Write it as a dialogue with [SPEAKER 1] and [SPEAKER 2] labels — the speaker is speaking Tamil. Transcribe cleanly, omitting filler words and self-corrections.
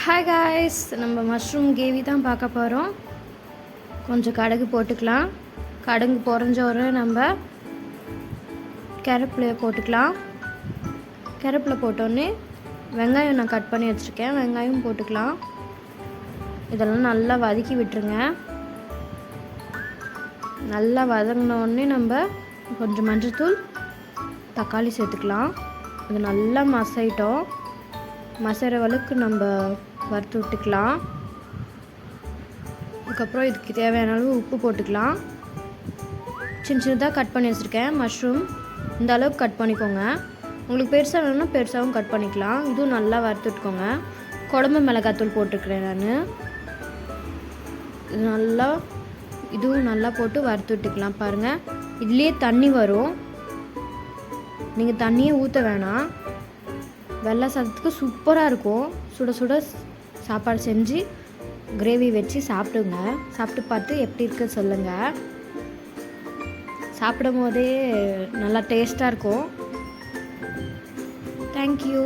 [SPEAKER 1] ஹாய் காய்ஸ், நம்ம மஷ்ரூம் கேவி தான் பார்க்க போகிறோம். கொஞ்சம் கடுகு போட்டுக்கலாம். கடுகு பொரிஞ்சோறு நம்ம கருவேப்பிலையை போட்டுக்கலாம். கருவேப்பிலை போட்டோடனே வெங்காயம் நான் கட் பண்ணி வச்சுருக்கேன், வெங்காயம் போட்டுக்கலாம். இதெல்லாம் நல்லா வதக்கி விட்டுருங்க. நல்லா வதங்கினோடனே நம்ம கொஞ்சம் மஞ்சள்தூள், தக்காளி சேர்த்துக்கலாம். இது நல்லா மசைட்டோம். மசைற அளவுக்கு நம்ம வறுத்து விட்டுக்கலாம். அதுக்கப்புறம் இதுக்கு தேவையான அளவு உப்பு போட்டுக்கலாம். சின்ன சின்னதாக கட் பண்ணி வச்சுருக்கேன் மஷ்ரூம். இந்த அளவுக்கு கட் பண்ணிக்கோங்க. உங்களுக்கு பெருசாக வேணும்னா பெருசாகவும் கட் பண்ணிக்கலாம். இதுவும் நல்லா வறுத்துட்டுக்கோங்க. குழம்பு மிளகாத்தூள் போட்டுக்கிறேன் நான். இதுவும் நல்லா போட்டு வறுத்து விட்டுக்கலாம். பாருங்கள், இதுலேயே தண்ணி வரும். நீங்கள் தண்ணியே ஊற்ற வேணாம். வெள்ளை சாதத்துக்கு சூப்பராக இருக்கும். சுட சுட சாப்பாடு செஞ்சு கிரேவி வச்சு சாப்பிடுங்க. சாப்பிட்டு பார்த்து எப்படி இருக்குன்னு சொல்லுங்கள். சாப்பிடும் போதே நல்லா டேஸ்ட்டாக இருக்கும். தேங்க்யூ.